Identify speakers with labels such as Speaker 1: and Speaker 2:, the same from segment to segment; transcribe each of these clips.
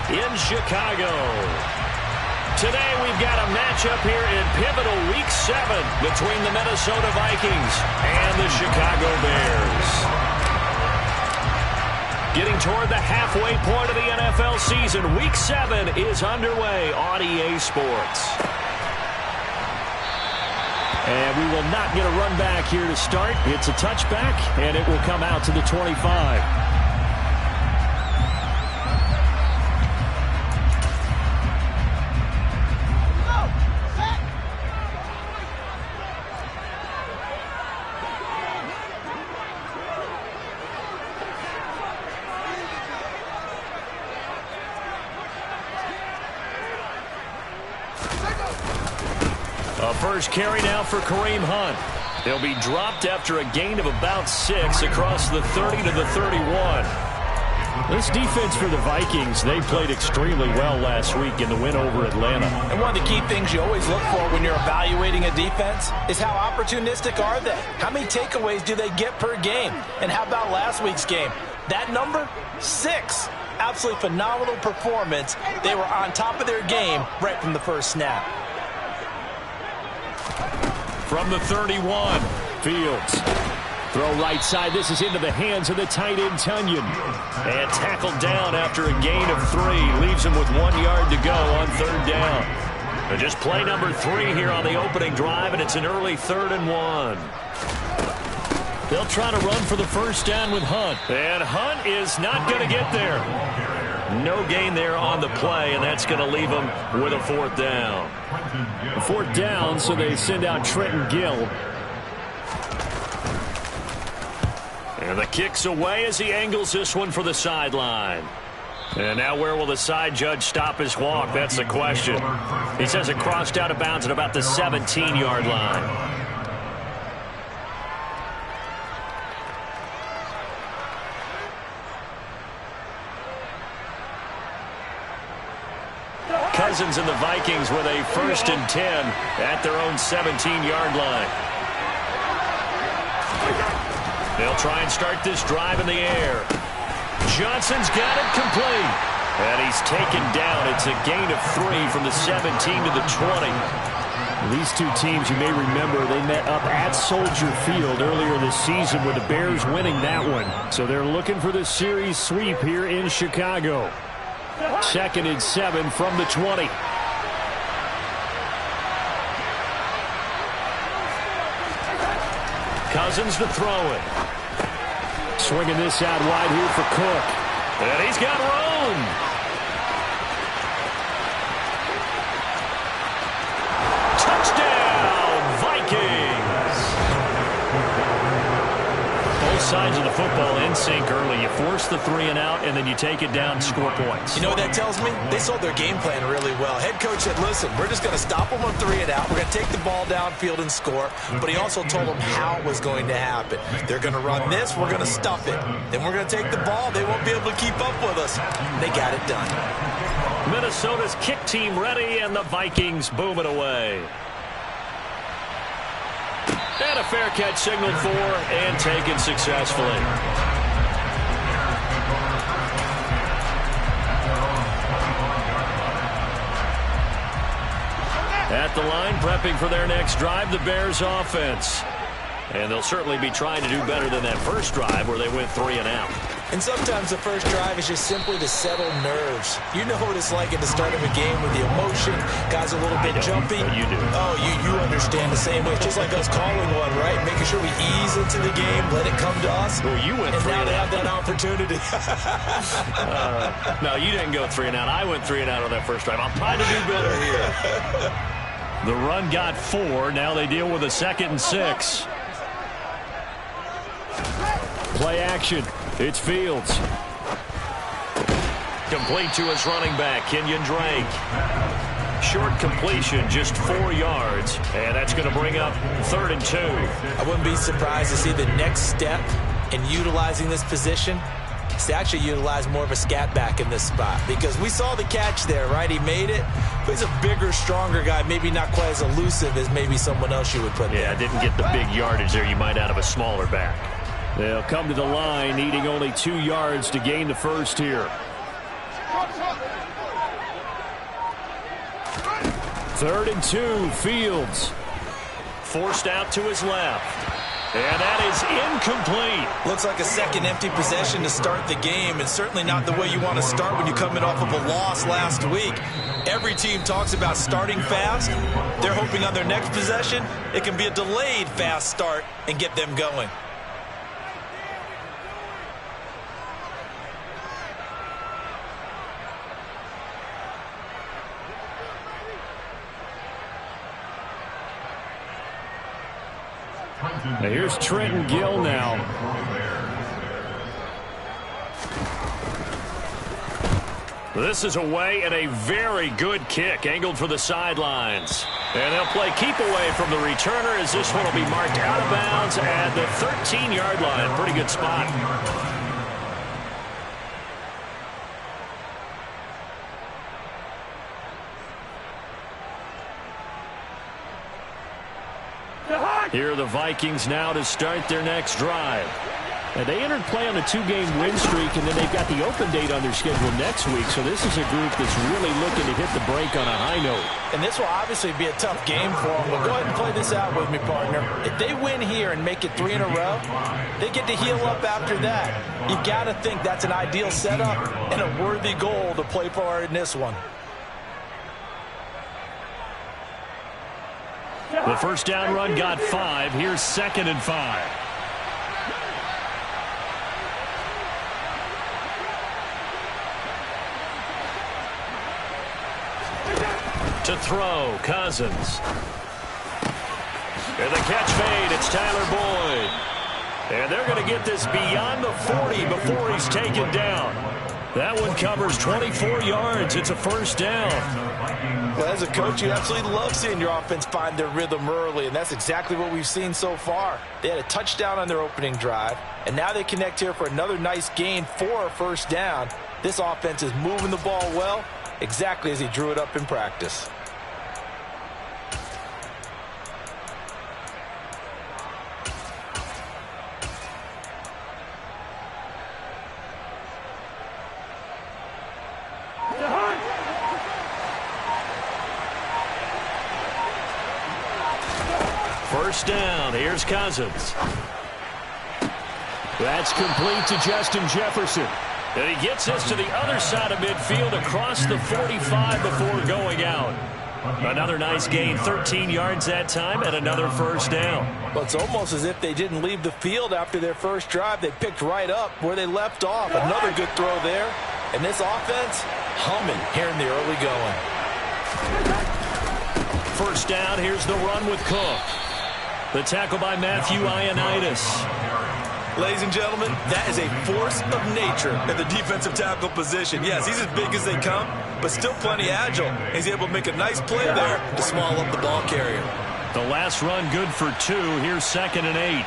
Speaker 1: in Chicago. Today we've got a matchup here in pivotal Week 7 between the Minnesota Vikings and the Chicago Bears. Getting toward the halfway point of the NFL season, Week 7 is underway on EA Sports. And we will not get a run back here to start. It's a touchback, and it will come out to the 25. First carry now for Kareem Hunt. He'll be dropped after a gain of about 6 across the 30 to the 31. This defense for the Vikings, they played extremely well last week in the win over Atlanta.
Speaker 2: And one of the key things you always look for when you're evaluating a defense is how opportunistic are they? How many takeaways do they get per game? And how about last week's game? That number? 6. Absolutely phenomenal performance. They were on top of their game right from the first snap.
Speaker 1: From the 31, Fields. Throw right side. This is into the hands of the tight end, Tunyon. And tackled down after a gain of 3. Leaves him with 1 yard to go on 3rd down. And just play number 3 here on the opening drive, and it's an early 3rd and 1. They'll try to run for the first down with Hunt. And Hunt is not going to get there. No gain there on the play, and that's going to leave him with a 4th down. 4th down, so they send out Trenton Gill. And the kick's away as he angles this one for the sideline. And now where will the side judge stop his walk? That's the question. He says it crossed out of bounds at about the 17-yard line. Cousins and the Vikings with a 1st and 10 at their own 17-yard line. They'll try and start this drive in the air. Johnson's got it complete. And he's taken down. It's a gain of 3 from the 17 to the 20. These two teams, you may remember, they met up at Soldier Field earlier this season with the Bears winning that one. So they're looking for the series sweep here in Chicago. 2nd and 7 from the 20. Cousins to throw it. Swinging this out wide here for Cook. And he's got room. Touchdown, Vikings. Both sides of the football in sync early. You force the 3 and out, and then you take it down, score points.
Speaker 2: You know what that tells me? They sold their game plan really well. Head coach said, listen, we're just going to stop them on 3 and out. We're going to take the ball downfield and score. But he also told them how it was going to happen. They're going to run this. We're going to stuff it. Then we're going to take the ball. They won't be able to keep up with us. They got it done.
Speaker 1: Minnesota's kick team ready, and the Vikings boom it away. And a fair catch signaled for and taken successfully. At the line, prepping for their next drive, the Bears offense. And they'll certainly be trying to do better than that first drive where they went 3 and out.
Speaker 2: And sometimes the first drive is just simply to settle nerves. You know what it's like at the start of a game with the emotion. Guys a little bit jumpy.
Speaker 1: You do.
Speaker 2: Oh, you understand the same way. It's just like us calling one, right? Making sure we ease into the game, let it come to us.
Speaker 1: Well, you went 3
Speaker 2: and now
Speaker 1: and
Speaker 2: they
Speaker 1: out.
Speaker 2: have that opportunity.
Speaker 1: No, you didn't go 3 and out. I went 3 and out on that first drive. I'm trying to do better here. The run got 4. Now they deal with a 2nd and 6. Play action. It's Fields. Complete to his running back, Kenyon Drake. Short completion, just 4 yards. And that's going to bring up 3rd and 2.
Speaker 2: I wouldn't be surprised to see the next step in utilizing this position is to actually utilize more of a scat back in this spot. Because we saw the catch there, right? He made it. But he's a bigger, stronger guy. Maybe not quite as elusive as maybe someone else you would put there.
Speaker 1: Yeah, didn't get the big yardage there you might out of a smaller back. They'll come to the line, needing only 2 yards to gain the first here. 3rd and 2, Fields. Forced out to his left. And that is incomplete.
Speaker 2: Looks like a second empty possession to start the game, and certainly not the way you want to start when you're coming off of a loss last week. Every team talks about starting fast. They're hoping on their next possession, it can be a delayed fast start and get them going.
Speaker 1: Now here's Trenton Gill now. This is away and a very good kick angled for the sidelines. And they'll play keep away from the returner as this one will be marked out of bounds at the 13-yard line. Pretty good spot. Here are the Vikings now to start their next drive. Now they entered play on a 2-game win streak, and then they've got the open date on their schedule next week. So this is a group that's really looking to hit the break on a high note.
Speaker 2: And this will obviously be a tough game for them. But go ahead and play this out with me, partner. If they win here and make it 3 in a row, they get to heal up after that. You got to think that's an ideal setup and a worthy goal to play for in this one.
Speaker 1: The first down run got 5. Here's 2nd and 5. To throw, Cousins. And the catch made. It's Tyler Boyd. And they're going to get this beyond the 40 before he's taken down. That one covers 24 yards. It's a first down.
Speaker 2: Well, as a coach, you absolutely love seeing your offense find their rhythm early, and that's exactly what we've seen so far. They had a touchdown on their opening drive, and now they connect here for another nice gain for a first down. This offense is moving the ball well, exactly as he drew it up in practice.
Speaker 1: First down. Here's Cousins. That's complete to Justin Jefferson. And he gets us to the other side of midfield across the 45 before going out. Another nice gain, 13 yards that time, and another first down.
Speaker 2: Well, it's almost as if they didn't leave the field after their first drive. They picked right up where they left off. Another good throw there. And this offense, humming here in the early going.
Speaker 1: First down, here's the run with Cook. The tackle by Matthew Ioannidis.
Speaker 2: Ladies and gentlemen, that is a force of nature at the defensive tackle position. Yes, he's as big as they come, but still plenty agile. He's able to make a nice play there to swallow up the ball carrier.
Speaker 1: The last run good for 2. Here's 2nd and 8.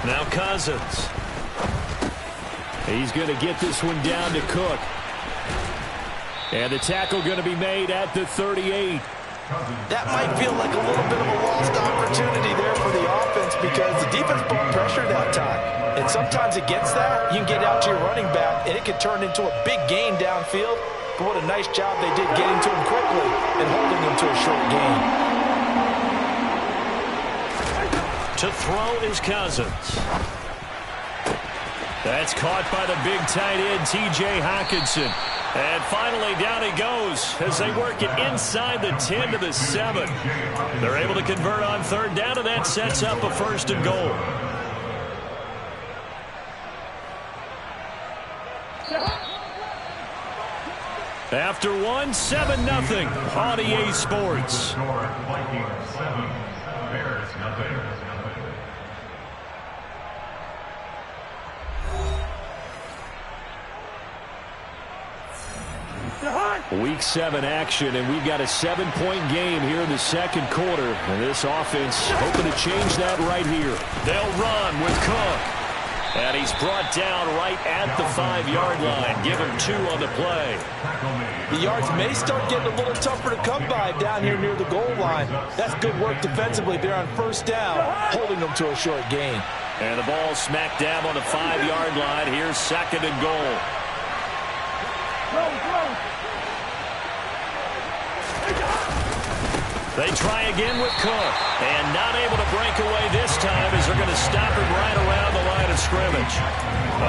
Speaker 1: Now Cousins. He's going to get this one down to Cook. And the tackle going to be made at the 38.
Speaker 2: That might feel like a little bit of a lost opportunity there for the offense because the defense brought pressure that time. And sometimes against that, you can get out to your running back, and it can turn into a big gain downfield. But what a nice job they did getting to him quickly and holding him to a short gain.
Speaker 1: To throw is Cousins. That's caught by the big tight end, T.J. Hockenson. And finally, down he goes as they work it inside the 10 to the 7. They're able to convert on third down, and that sets up a first and goal. After 7-0 on EA Sports.
Speaker 3: Vikings 7, Bears nothing.
Speaker 1: Week 7 action, and we've got a 7-point game here in the second quarter. And this offense hoping to change that right here. They'll run with Cook. And he's brought down right at the 5-yard line. Give him 2 on the play.
Speaker 2: The yards may start getting a little tougher to come by down here near the goal line. That's good work defensively there on first down, holding them to a short gain.
Speaker 1: And the ball smack dab on the 5-yard line. Here's 2nd and goal. They try again with Cook. And not able to break away this time as they're going to stop him right around the line of scrimmage.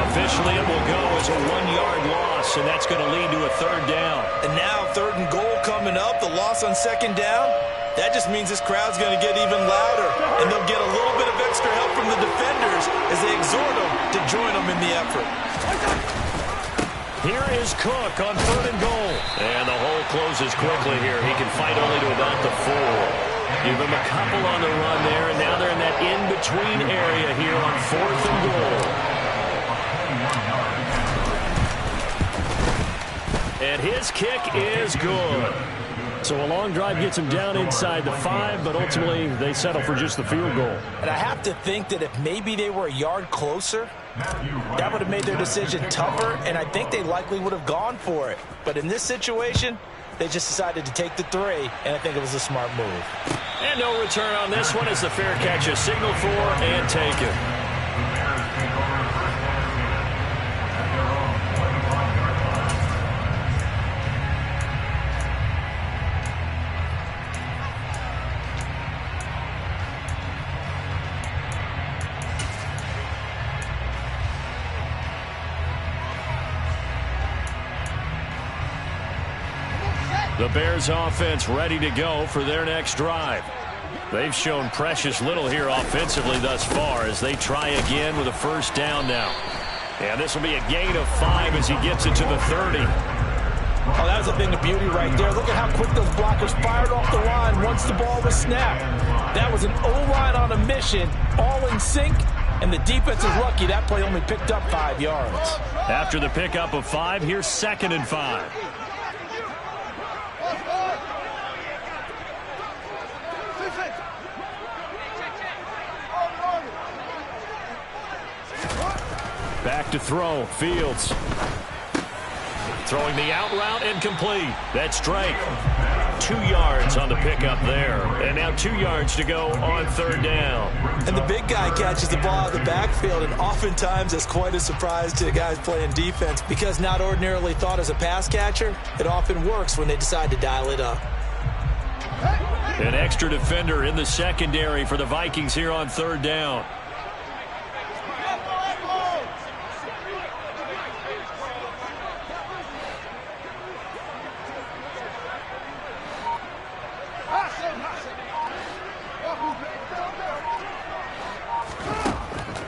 Speaker 1: Officially, it will go as a 1-yard loss, and that's going to lead to a 3rd down.
Speaker 2: And now 3rd and goal coming up, the loss on 2nd down. That just means this crowd's going to get even louder, and they'll get a little bit of extra help from the defenders as they exhort them to join them in the effort.
Speaker 1: Here is Cook on 3rd and goal. And the hole closes quickly here. He can fight only to about the 4. Give him a couple on the run there, and now they're in that in-between area here on 4th and goal. And his kick is good. So a long drive gets him down inside the 5, but ultimately they settle for just the field goal.
Speaker 2: And I have to think that if maybe they were a yard closer, that would have made their decision tougher, and I think they likely would have gone for it. But in this situation, they just decided to take the 3, and I think it was a smart move.
Speaker 1: And no return on this one as the fair catch is signaled for and taken. The Bears offense ready to go for their next drive. They've shown precious little here offensively thus far as they try again with a 1st down now. And this will be a gain of 5 as he gets it to the 30.
Speaker 2: Oh, that was a thing of beauty right there. Look at how quick those blockers fired off the line once the ball was snapped. That was an O-line on a mission, all in sync, and the defense is lucky that play only picked up 5 yards.
Speaker 1: After the pickup of 5, here's 2nd and 5. Back to throw, Fields. Throwing the out route and complete. That's Drake. 2 yards on the pickup there. And now 2 yards to go on 3rd down.
Speaker 2: And the big guy catches the ball out of the backfield, and oftentimes it's quite a surprise to the guys playing defense because not ordinarily thought as a pass catcher, it often works when they decide to dial it up.
Speaker 1: An extra defender in the secondary for the Vikings here on 3rd down.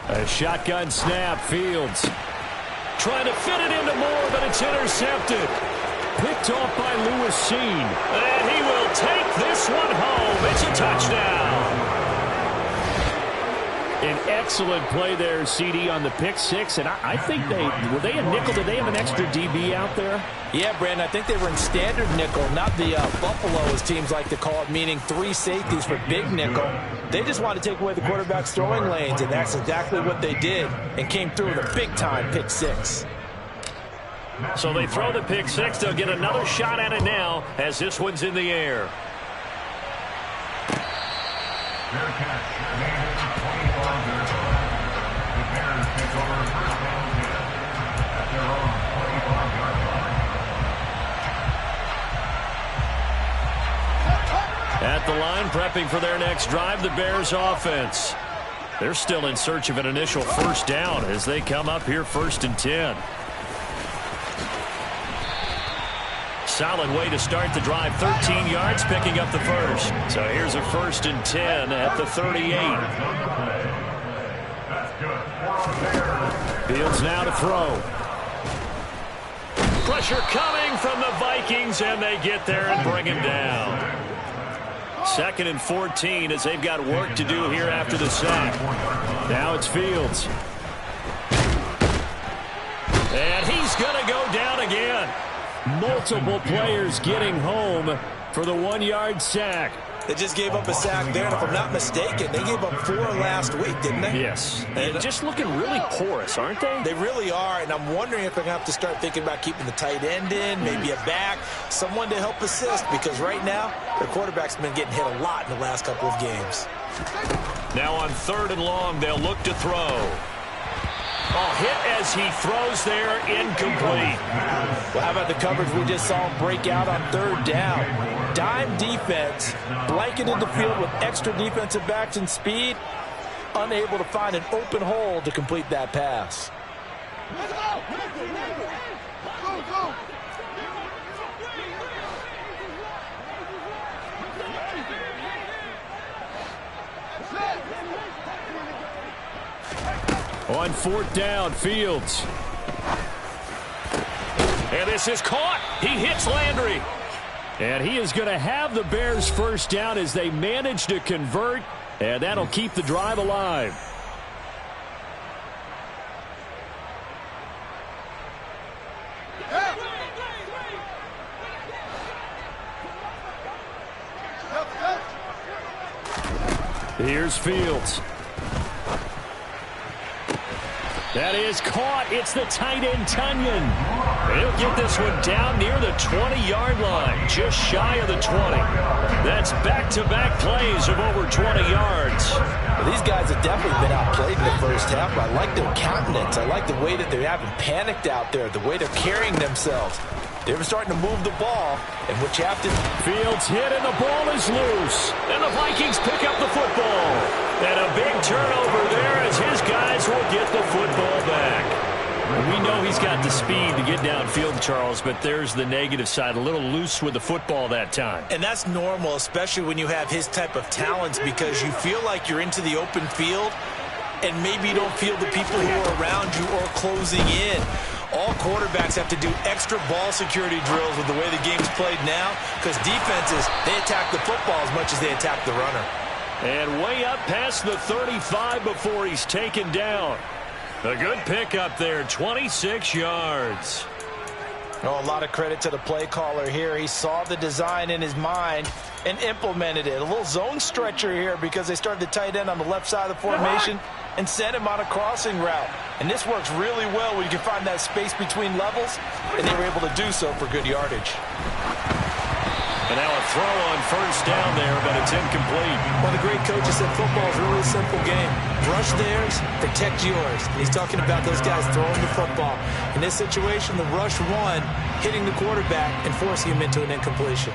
Speaker 1: A shotgun snap, Fields. Trying to fit it into Moore, but it's intercepted. Picked off by Lewis Seen. And he will take this one home. It's a touchdown. An excellent play there, CD, on the pick 6. And I think were they a nickel? Did they have an extra DB out there?
Speaker 2: Yeah, Brandon, I think they were in standard nickel, not the Buffalo, as teams like to call it, meaning 3 safeties for big nickel. They just wanted to take away the quarterback's throwing lanes, and that's exactly what they did and came through with a big-time pick 6.
Speaker 1: So they throw the pick 6. They'll get another shot at it now as this one's in the air.
Speaker 3: Fair catch. The Bears take over 1st and 10 at their own 25-yard line.
Speaker 1: At the line, prepping for their next drive, the Bears offense. They're still in search of an initial 1st down as they come up here 1st and 10. Solid way to start the drive. 13 yards, picking up the 1st. So here's a 1st and 10 at the 38. Fields now to throw. Pressure coming from the Vikings, and they get there and bring him down. 2nd and 14 as they've got work to do here after the sack. Now it's Fields. And he's going to go down again. Multiple players getting home for the 1-yard sack.
Speaker 2: They just gave up a sack there, and if I'm not mistaken, they gave up 4 last week, didn't they?
Speaker 1: Yes. And just looking really porous, aren't they?
Speaker 2: They really are, and I'm wondering if they're going to have to start thinking about keeping the tight end in, maybe a back, someone to help assist, because right now, their quarterback's been getting hit a lot in the last couple of games.
Speaker 1: Now on 3rd and long, they'll look to throw. Oh, hit as he throws there, incomplete.
Speaker 2: Well, how about the coverage we just saw him break out on third down? Dime defense, blanketed the field with extra defensive backs and speed, unable to find an open hole to complete that pass.
Speaker 1: On fourth down, Fields. And this is caught. He hits Landry. And he is going to have the Bears first down as they manage to convert. And that'll keep the drive alive. Here's Fields. That is caught. It's the tight end, Tunyon. He'll get this one down near the 20-yard line, just shy of the 20. That's back-to-back plays of over 20 yards.
Speaker 2: Well, these guys have definitely been outplayed in the first half, but I like their countenance. I like the way that they haven't panicked out there, the way they're carrying themselves. They were starting to move the ball, and what you have to...
Speaker 1: Fields hit, and the ball is loose. And the Vikings pick up the football. And a big turnover there as his guys will get the football back. We know he's got the speed to get downfield, Charles, but there's the negative side. A little loose with the football that time.
Speaker 2: And that's normal, especially when you have his type of talents, because you feel like you're into the open field, and maybe you don't feel the people who are around you or closing in. All quarterbacks have to do extra ball security drills with the way the game's played now, because defenses, they attack the football as much as they attack the runner.
Speaker 1: And way up past the 35 before he's taken down. A good pickup there, 26 yards.
Speaker 2: Oh, a lot of credit to the play caller here. He saw the design in his mind and implemented it. A little zone stretcher here because they started the tight end on the left side of the formation and sent him on a crossing route. And this works really well when you can find that space between levels, and they were able to do so for good yardage.
Speaker 1: And now a throw on first down there, but it's incomplete.
Speaker 2: One of the great coaches said football is really a simple game. Rush theirs, protect yours. And he's talking about those guys throwing the football. In this situation, the rush one, hitting the quarterback and forcing him into an incompletion.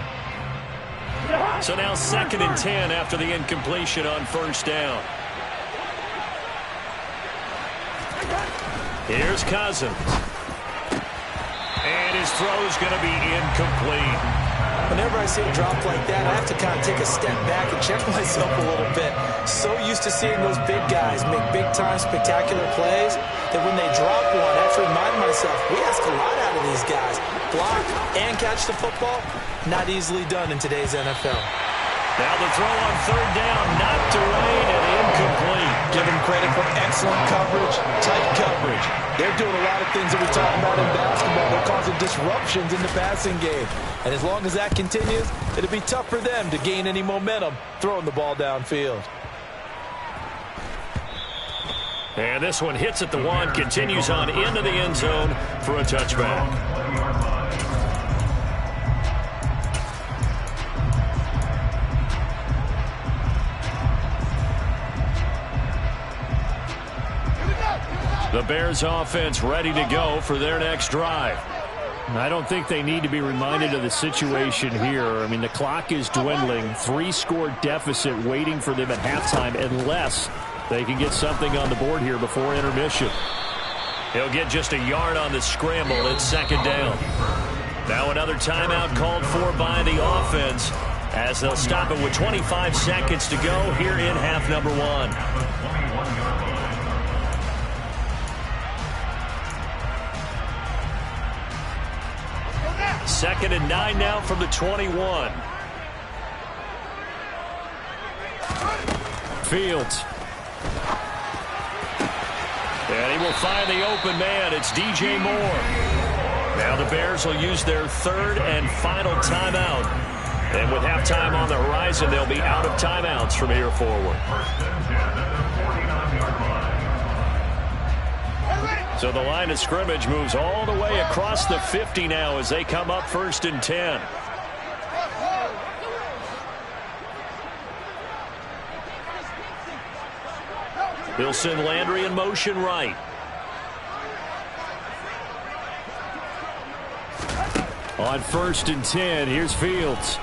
Speaker 1: So now 2nd and 10 after the incompletion on first down. Here's Cousins. And his throw is going to be incomplete.
Speaker 2: Whenever I see a drop like that, I have to kind of take a step back and check myself a little bit. So used to seeing those big guys make big-time spectacular plays that when they drop one, I have to remind myself, we ask a lot out of these guys. Block and catch the football, not easily done in today's NFL.
Speaker 1: Now the throw on third down, knocked away and incomplete.
Speaker 2: Give them credit for excellent coverage, tight coverage. They're doing a lot of things that we talk about in basketball. They're causing disruptions in the passing game. And as long as that continues, it'll be tough for them to gain any momentum throwing the ball downfield.
Speaker 1: And this one hits at the one, continues on into the end zone for a touchback. The Bears offense ready to go for their next drive. I don't think they need to be reminded of the situation here. I mean, the clock is dwindling. 3-score deficit waiting for them at halftime unless they can get something on the board here before intermission. He'll get just a yard on the scramble. It's 2nd down. Now another timeout called for by the offense as they'll stop it with 25 seconds to go here in half number 1. 2nd and 9 now from the 21. Fields. And he will find the open man. It's DJ Moore. Now the Bears will use their 3rd and final timeout. And with halftime on the horizon, they'll be out of timeouts from here forward. So the line of scrimmage moves all the way across the 50 now as they come up 1st and 10. He'll send Landry in motion right. On 1st and 10, here's Fields.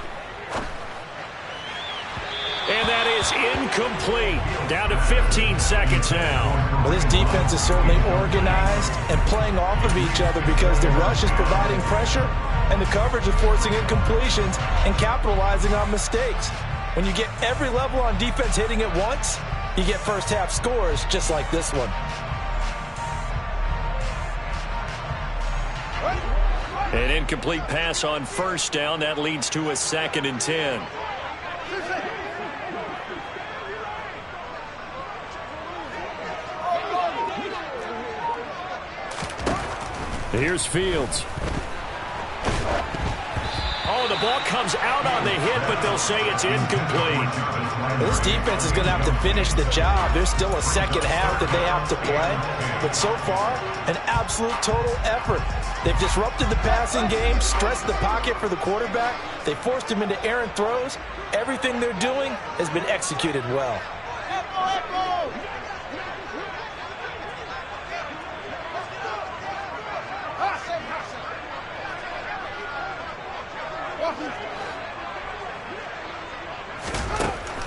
Speaker 1: And that is incomplete. Down to 15 seconds now.
Speaker 2: Well, this defense is certainly organized and playing off of each other because the rush is providing pressure and the coverage is forcing incompletions and capitalizing on mistakes. When you get every level on defense hitting at once, you get first half scores just like this one.
Speaker 1: An incomplete pass on 1st down. That leads to a 2nd and 10. Here's Fields. Oh, the ball comes out on the hit, but they'll say it's incomplete.
Speaker 2: This defense is going to have to finish the job. There's still a second half that they have to play. But so far, an absolute total effort. They've disrupted the passing game, stressed the pocket for the quarterback. They forced him into errant throws. Everything they're doing has been executed well.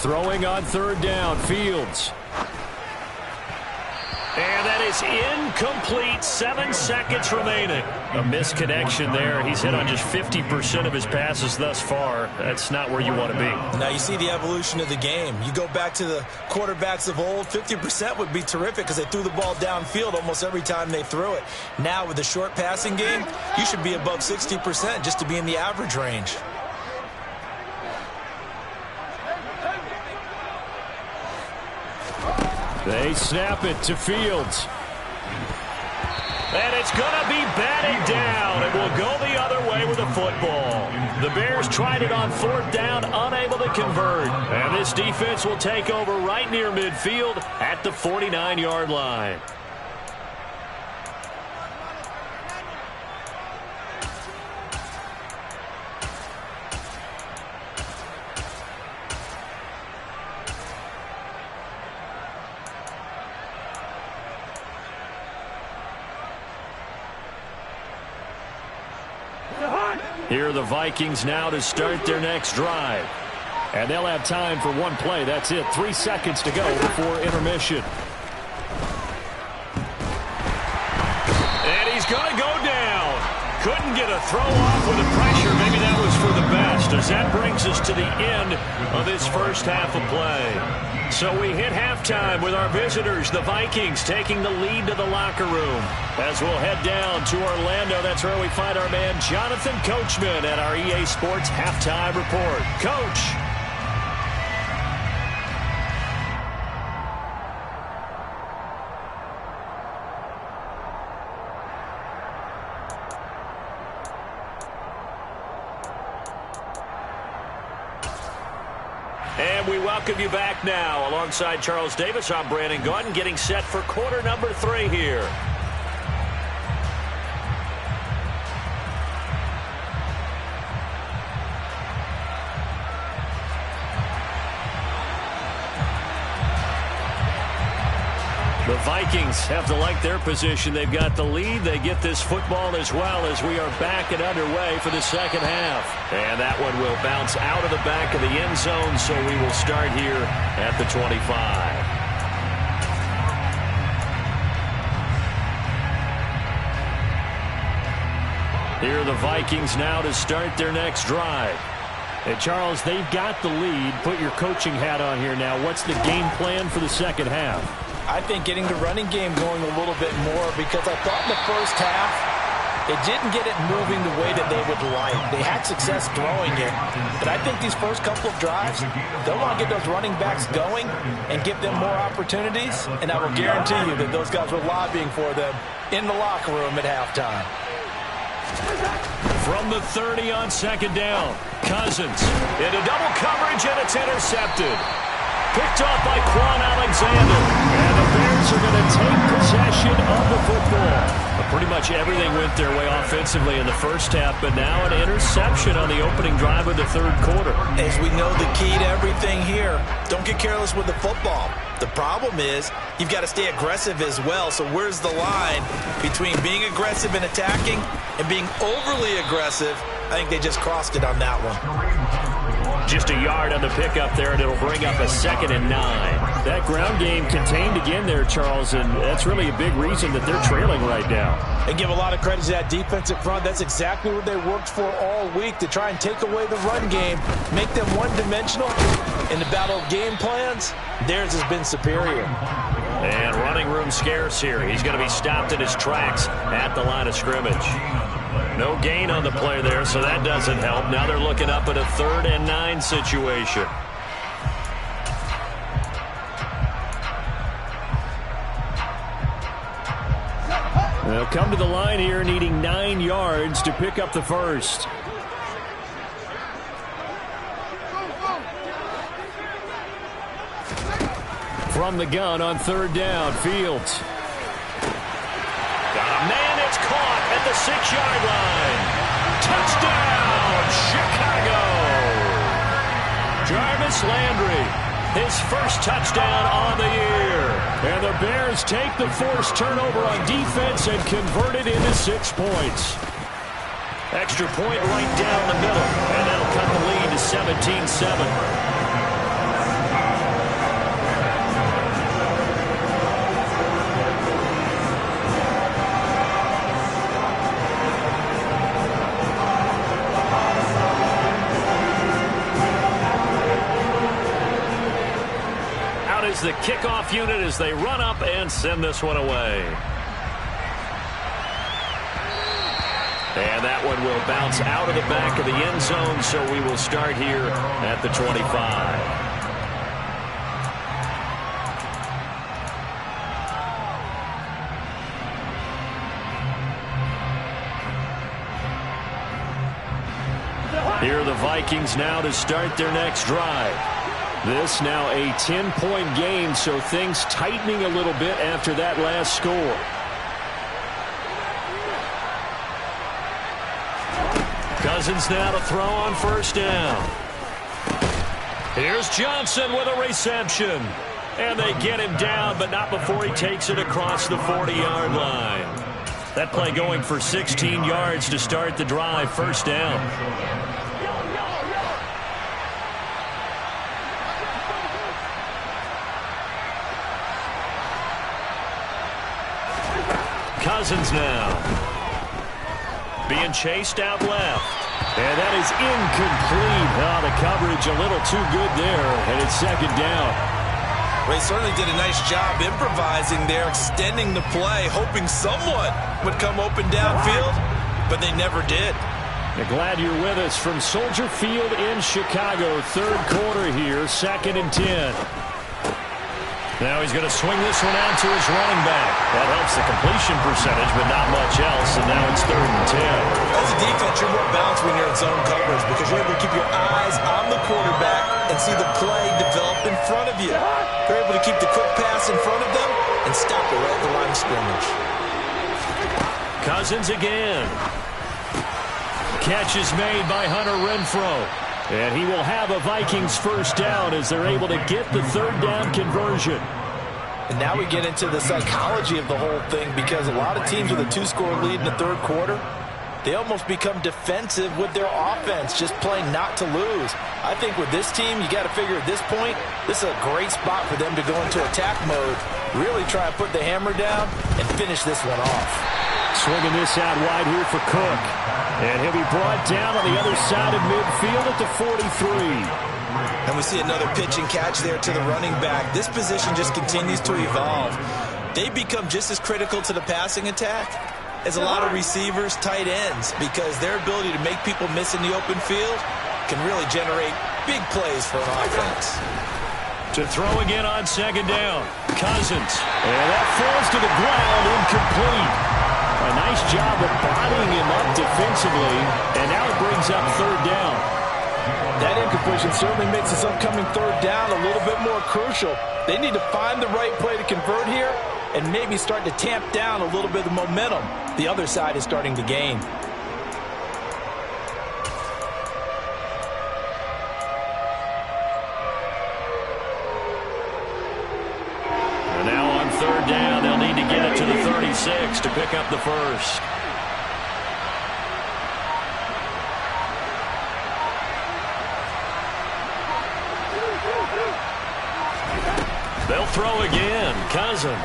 Speaker 1: Throwing on 3rd down, Fields. And that is incomplete. 7 seconds remaining. A misconnection there. He's hit on just 50% of his passes thus far. That's not where you want to be.
Speaker 2: Now you see the evolution of the game. You go back to the quarterbacks of old, 50% would be terrific because they threw the ball downfield almost every time they threw it. Now with the short passing game, you should be above 60% just to be in the average range.
Speaker 1: They snap it to Fields. And it's going to be batted down. It will go the other way with the football. The Bears tried it on 4th down, unable to convert. And this defense will take over right near midfield at the 49-yard line. Here are the Vikings now to start their next drive. And they'll have time for one play. That's it. 3 seconds to go before intermission. And he's going to go down. Couldn't get a throw off with the pressure. Maybe that was for the best, as that brings us to the end of this first half of play. So we hit halftime with our visitors, the Vikings, taking the lead to the locker room. As we'll head down to Orlando, that's where we find our man Jonathan Coachman at our EA Sports Halftime Report. Coach. And we welcome you back now. Alongside Charles Davis, I'm Brandon Gaudin, getting set for quarter number 3 here. The Vikings have to like their position. They've got the lead. They get this football as well as we are back and underway for the second half. And that one will bounce out of the back of the end zone, so we will start here at the 25. Here are the Vikings now to start their next drive. And Charles, they've got the lead. Put your coaching hat on here now. What's the game plan for the second half?
Speaker 2: I think getting the running game going a little bit more, because I thought in the first half it didn't get it moving the way that they would like. They had success throwing it, but I think these first couple of drives, they'll want to get those running backs going and give them more opportunities, and I will guarantee you that those guys were lobbying for them in the locker room at halftime.
Speaker 1: From the 30 on second down, Cousins into double coverage, and it's intercepted. Picked off by Quan Alexander. And the Bears are going to take possession of the football. Pretty much everything went their way offensively in the first half, but now an interception on the opening drive of the third quarter.
Speaker 2: As we know, the key to everything here, don't get careless with the football. The problem is you've got to stay aggressive as well. So where's the line between being aggressive and attacking and being overly aggressive I think they just crossed it on that one.
Speaker 1: Just a yard on the pickup there, and it'll bring up a 2nd and 9.
Speaker 4: That ground game contained again there, Charles, and that's really a big reason that they're trailing right now.
Speaker 2: And give a lot of credit to that defensive front. That's exactly what they worked for all week, to try and take away the run game, make them one-dimensional. In the battle of game plans, theirs has been superior.
Speaker 1: And running room scarce here. He's going to be stopped in his tracks at the line of scrimmage. No gain on the play there, so that doesn't help. Now they're looking up at a 3rd and 9 situation.
Speaker 4: They'll come to the line here needing 9 yards to pick up the first. From the gun on 3rd down, Fields.
Speaker 1: Got a man, it's caught at the 6-yard line. Touchdown, Chicago! Jarvis Landry, his first touchdown on the year.
Speaker 4: And the Bears take the forced turnover on defense and convert it into 6 points.
Speaker 1: Extra point right down the middle, and that'll cut the lead to 17-7. Is the kickoff unit as they run up and send this one away. And that one will bounce out of the back of the end zone, so we will start here at the 25. Here are the Vikings now to start their next drive. This now a 10-point game, so things tightening a little bit after that last score. Cousins now to throw on 1st down. Here's Johnson with a reception. And they get him down, but not before he takes it across the 40-yard line. That play going for 16 yards to start the drive, 1st down. Cousins now being chased out left, and that is incomplete. Oh, the coverage a little too good there, and it's 2nd down.
Speaker 2: Ray certainly did a nice job improvising there, extending the play, hoping someone would come open downfield, but they never did.
Speaker 4: Glad you're with us from Soldier Field in Chicago. 3rd quarter here, 2nd and 10. Now he's going to swing this one out to his running back. That helps the completion percentage, but not much else, and now it's 3rd and 10.
Speaker 2: As a defense, you're more balanced when you're in zone coverage because you're able to keep your eyes on the quarterback and see the play develop in front of you. They're able to keep the quick pass in front of them and stop it right at the line of scrimmage.
Speaker 1: Cousins again.
Speaker 4: Catch is made by Hunter Renfrow. And he will have a Vikings 1st down as they're able to get the 3rd down conversion.
Speaker 2: And now we get into the psychology of the whole thing because a lot of teams with a 2-score lead in the 3rd quarter, they almost become defensive with their offense, just playing not to lose. I think with this team, you got to figure at this point, this is a great spot for them to go into attack mode, really try and put the hammer down and finish this one off.
Speaker 4: Swinging this out wide here for Cook. And he'll be brought down on the other side of midfield at the 43.
Speaker 2: And we see another pitch and catch there to the running back. This position just continues to evolve. They become just as critical to the passing attack as a lot of receivers, tight ends, because their ability to make people miss in the open field can really generate big plays for an offense.
Speaker 1: To throw again on 2nd down. Cousins.
Speaker 4: And that falls to the ground, incomplete. A nice job of bodying him up defensively, and now it brings up 3rd down.
Speaker 2: That incompletion certainly makes this upcoming 3rd down a little bit more crucial. They need to find the right play to convert here and maybe start to tamp down a little bit of momentum the other side is starting to gain.
Speaker 1: And now on 3rd down, they'll need to get it to the 36 to pick up the first.
Speaker 4: throw again. Cousins.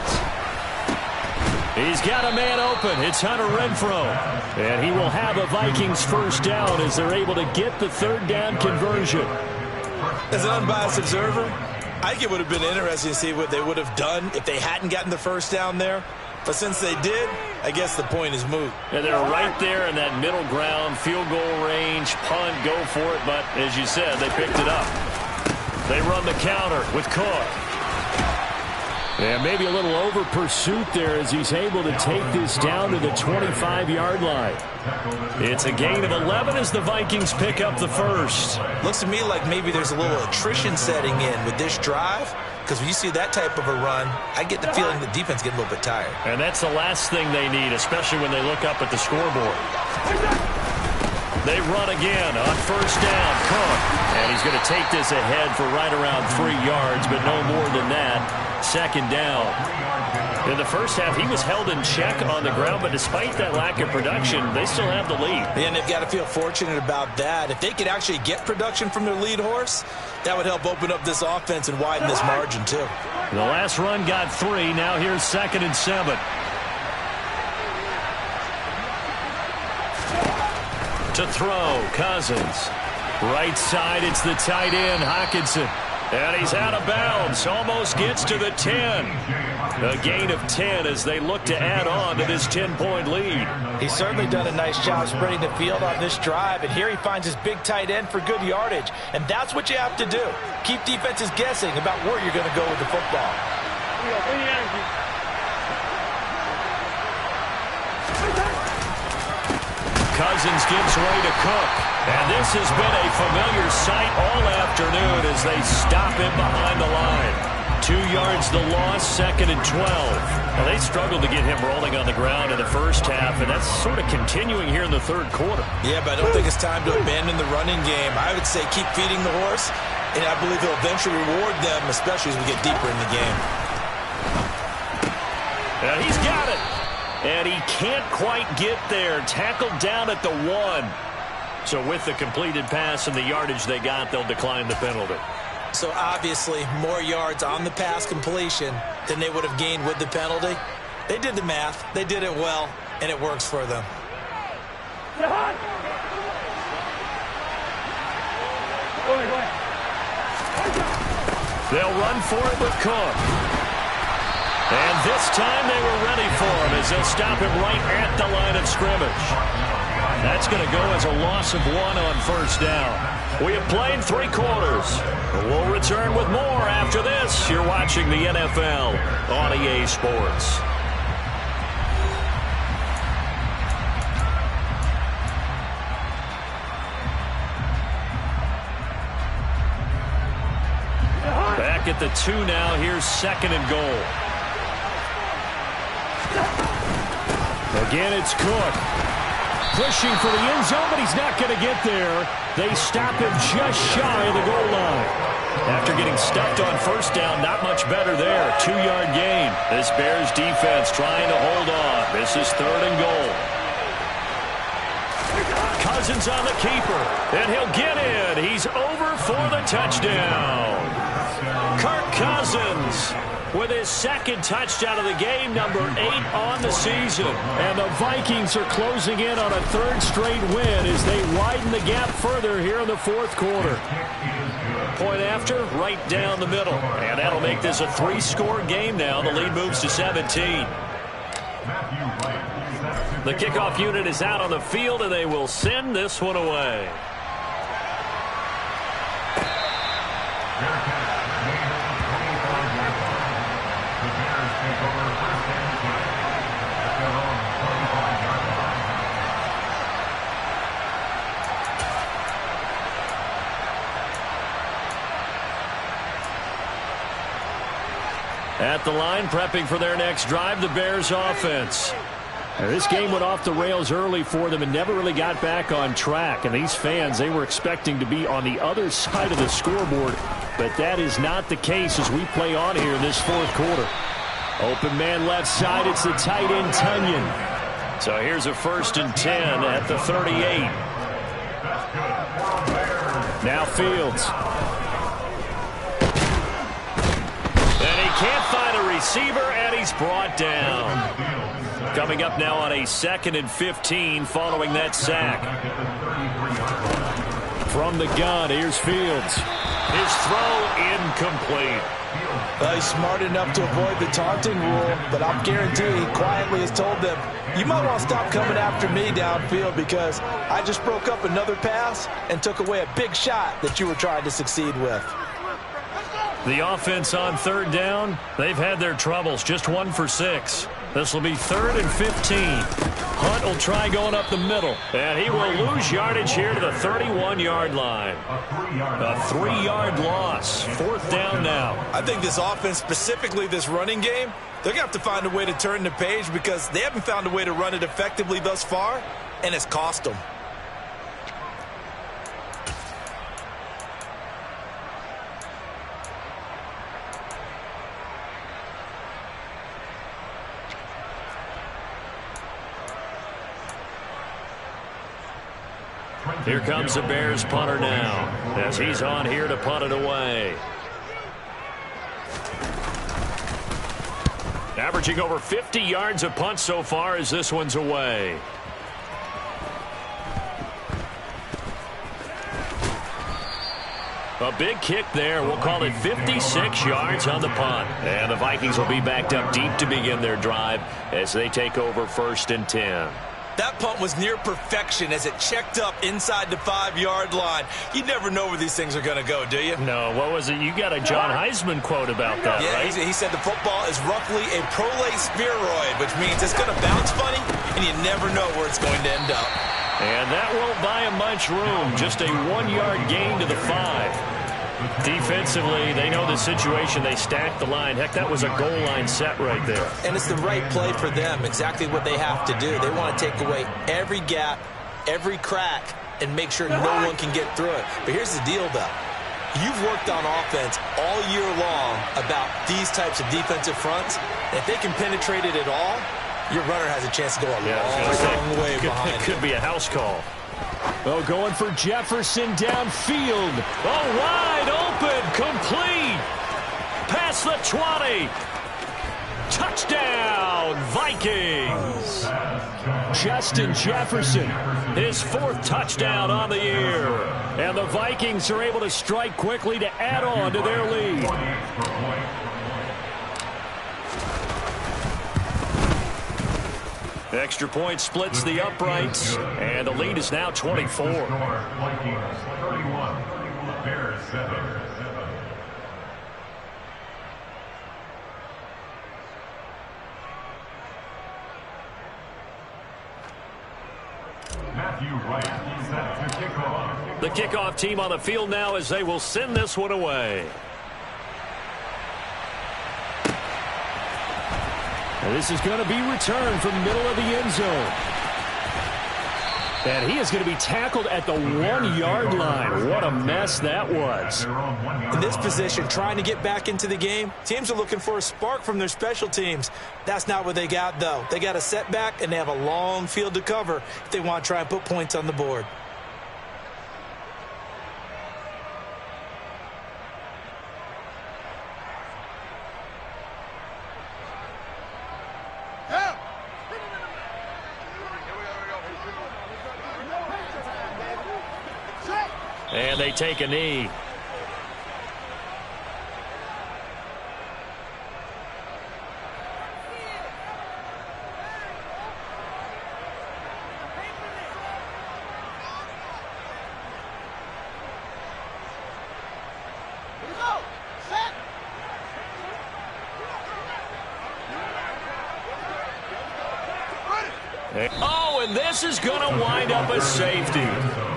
Speaker 4: He's got a man open. It's Hunter Renfrow. And he will have a Vikings first down as they're able to get the third down conversion.
Speaker 2: As an unbiased observer, I think it would have been interesting to see what they would have done if they hadn't gotten the first down there. But since they did, I guess the point is moot.
Speaker 4: And they're right there in that middle ground, field goal range, punt, go for it. But as you said, they picked it up. They run the counter with Cook. Yeah, maybe a little over pursuit there as he's able to take this down to the 25-yard line. It's a gain of 11 as the Vikings pick up the first.
Speaker 2: Looks to me like maybe there's a little attrition setting in with this drive, because when you see that type of a run, I get the feeling the defense get a little bit tired.
Speaker 4: And that's the last thing they need, especially when they look up at the scoreboard. They run again on first down. Cook. And he's going to take this ahead for right around 3 yards, but no more than that. Second down. In the first half, he was held in check on the ground, but despite that lack of production, they still have the lead.
Speaker 2: And they've got to feel fortunate about that. If they could actually get production from their lead horse, that would help open up this offense and widen this margin, too.
Speaker 4: The last run got 3. Now here's 2nd and 7. To throw, Cousins. Right side, it's the tight end, Hockenson. And he's out of bounds. Almost gets to the 10. A gain of 10 as they look to add on to this 10-point lead.
Speaker 2: He's certainly done a nice job spreading the field on this drive. And here he finds his big tight end for good yardage. And that's what you have to do. Keep defenses guessing about where you're going to go with the football.
Speaker 4: Cousins gives way to Cook. And this has been a familiar sight all afternoon as they stop him behind the line. 2 yards the loss, 2nd and 12. Well, they struggled to get him rolling on the ground in the first half, and that's sort of continuing here in the third quarter.
Speaker 2: Yeah, but I don't think it's time to abandon the running game. I would say keep feeding the horse, and I believe he'll eventually reward them, especially as we get deeper in the game.
Speaker 4: And he's got it. And he can't quite get there. Tackled down at the 1. So with the completed pass and the yardage they got, they'll decline the penalty.
Speaker 2: So obviously more yards on the pass completion than they would have gained with the penalty. They did the math. They did it well, and it works for them.
Speaker 4: They'll run for it with Cook. And this time they were ready for him as they'll stop him right at the line of scrimmage. That's going to go as a loss of 1 on first down. We have played 3 quarters. We'll return with more after this. You're watching the NFL on EA Sports. Back at the 2 now. Here's 2nd and goal. Again, it's Cook. Pushing for the end zone, but he's not going to get there. They stop him just shy of the goal line. After getting stuffed on first down, not much better there. 2-yard gain. This Bears defense trying to hold on. This is 3rd and goal. Cousins on the keeper, and he'll get in. He's over for the touchdown. Kirk Cousins with his 2nd touchdown of the game, number 8 on the season. And the Vikings are closing in on a 3rd straight win as they widen the gap further here in the 4th quarter. Point after, right down the middle. And that'll make this a 3-score game now. The lead moves to 17. The kickoff unit is out on the field, and they will send this one away. At the line, prepping for their next drive, the Bears offense. Now, this game went off the rails early for them and never really got back on track. And these fans, they were expecting to be on the other side of the scoreboard. But that is not the case as we play on here in this 4th quarter. Open man left side, it's the tight end Tunyon. So here's a 1st and 10 at the 38. Now Fields. And he
Speaker 1: can't find a receiver, and he's brought down. Coming up now on a 2nd and 15 following that sack. From the gun, here's Fields. His throw incomplete.
Speaker 2: He's smart enough to avoid the taunting rule, but I'll guarantee he quietly has told them, you might want to stop coming after me downfield because I just broke up another pass and took away a big shot that you were trying to succeed with.
Speaker 1: The offense on 3rd down, they've had their troubles, just 1 for 6. This will be 3rd and 15. Hunt will try going up the middle, and he will lose yardage here to the 31-yard line. A 3-yard loss. 4th down now.
Speaker 2: I think this offense, specifically this running game, they're going to have to find a way to turn the page because they haven't found a way to run it effectively thus far, and it's cost them.
Speaker 1: Here comes the Bears punter now as he's on here to punt it away. Averaging over 50 yards a punt so far as this one's away. A big kick there. We'll call it 56 yards on the punt. And the Vikings will be backed up deep to begin their drive as they take over 1st and 10.
Speaker 2: That punt was near perfection as it checked up inside the 5-yard line. You never know where these things are going to go, do you?
Speaker 1: No, what was it? You got a John Heisman quote about that, right?
Speaker 2: He said the football is roughly a prolate spheroid, which means it's going to bounce funny, and you never know where it's going to end up.
Speaker 1: And that won't buy him much room. Just a 1-yard gain to the 5. Defensively, they know the situation. They stack the line. Heck, that was a goal line set right there.
Speaker 2: And it's the right play for them, exactly what they have to do. They want to take away every gap, every crack, and make sure no one can get through it. But here's the deal, though. You've worked on offense all year long about these types of defensive fronts. If they can penetrate it at all, your runner has a chance to go a long way behind.
Speaker 1: It could be a house call.
Speaker 4: Oh, going for Jefferson downfield.
Speaker 1: Oh, wide open, complete. Past the 20. Touchdown, Vikings.
Speaker 4: Justin Jefferson.
Speaker 1: His 4th touchdown on the year. And the Vikings are able to strike quickly to add on to their lead. Extra point splits the uprights, and the lead is now 24.
Speaker 3: Vikings 31, Bears 7. Matthew Wright set to kick off.
Speaker 1: The kickoff team on the field now as they will send this one away.
Speaker 4: And this is going to be returned from the middle of the end zone. And he is going to be tackled at the 1-yard line. What a mess that was.
Speaker 2: In this position, trying to get back into the game, teams are looking for a spark from their special teams. That's not what they got, though. They got a setback, and they have a long field to cover if they want to try and put points on the board.
Speaker 1: And they take a knee. Oh, and this is going to wind up a safety.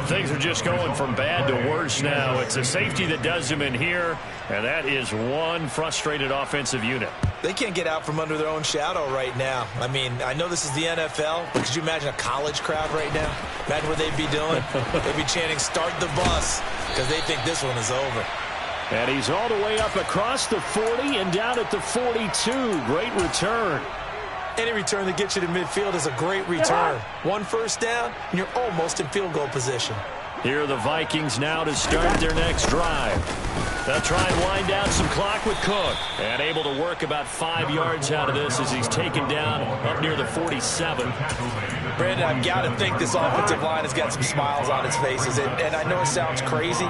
Speaker 1: Things are just going from bad to worse now. It's a safety that does them in here, and that is one frustrated offensive unit.
Speaker 2: They can't get out from under their own shadow right now. I mean, I know this is the NFL, but could you imagine a college crowd right now? Imagine what they'd be doing. They'd be chanting, "Start the bus," because they think this one is over.
Speaker 4: And he's all the way up across the 40 and down at the 42. Great return.
Speaker 2: Any return that gets you to midfield is a great return. 1 first down, and you're almost in field goal position.
Speaker 1: Here are the Vikings now to start their next drive. They'll try and wind down some clock with Cook. And able to work about 5 yards out of this as he's taken down up near the 47.
Speaker 2: Brandon, I've got to think this offensive line has got some smiles on its faces. And I know it sounds crazy,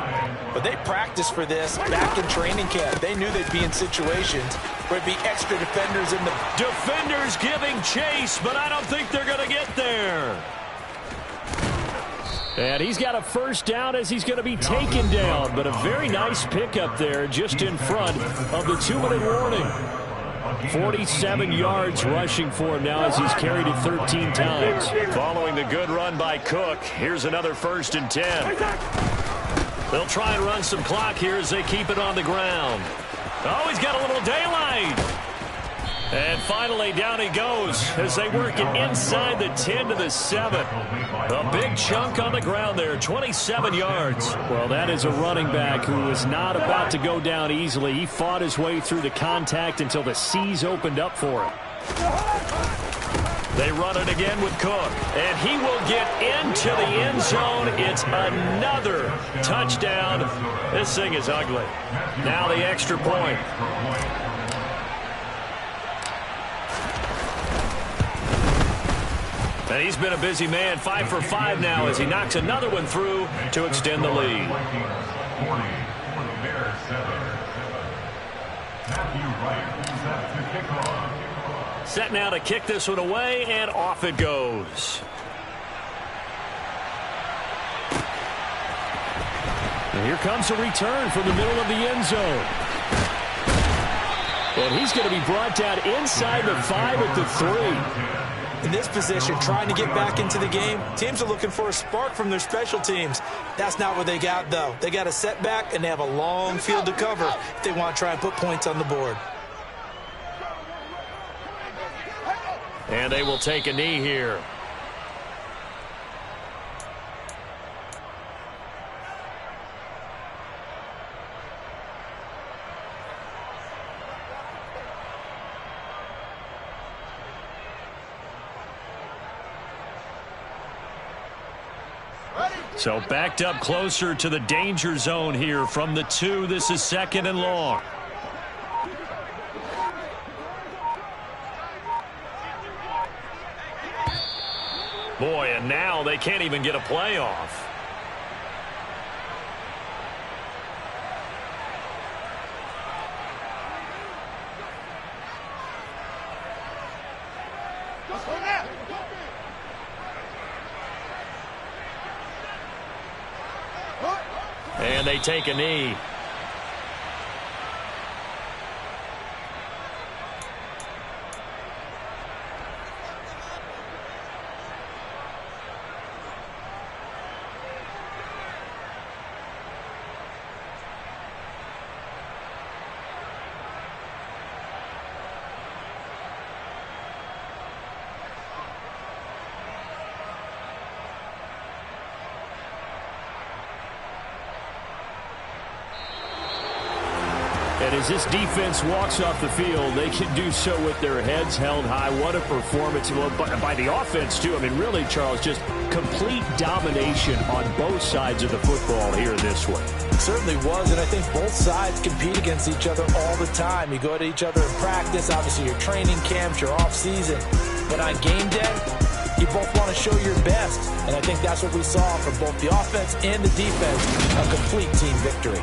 Speaker 2: but they practiced for this back in training camp. They knew they'd be in situations where it'd be extra defenders in the...
Speaker 1: Defenders giving chase, but I don't think they're going to get there. And he's got a first down as he's going to be taken down. But a very nice pickup there just in front of the 2-minute warning. 47 yards rushing for him now as he's carried it 13 times. Following the good run by Cook, here's another 1st and 10. They'll try and run some clock here as they keep it on the ground. Oh, he's got a little daylight. And finally, down he goes as they work it inside the 10 to the 7. A big chunk on the ground there, 27 yards. Well, that is a running back who was not about to go down easily. He fought his way through the contact until the seas opened up for him. They run it again with Cook, and he will get into the end zone. It's another touchdown. This thing is ugly. Now the extra point. And he's been a busy man, 5 for 5 now as he knocks another one through to extend the lead. Set now to kick this one away, and off it goes. And here comes a return from the middle of the end zone. And he's going to be brought down inside the 5 at the 3.
Speaker 2: In this position, trying to get back into the game, teams are looking for a spark from their special teams. That's not what they got, though. They got a setback, and they have a long field to cover if they want to try and put points on the board.
Speaker 1: And they will take a knee here. So backed up closer to the danger zone here from the 2. This is 2nd and long. Boy, and now they can't even get a play off. And they take a knee. And as this defense walks off the field, they can do so with their heads held high. What a performance by the offense, too. I mean, really, Charles, just complete domination on both sides of the football here in this one.
Speaker 2: It certainly was, and I think both sides compete against each other all the time. You go to each other in practice, obviously your training camps, your off-season. But on game day, you both want to show your best. And I think that's what we saw from both the offense and the defense, a complete team victory.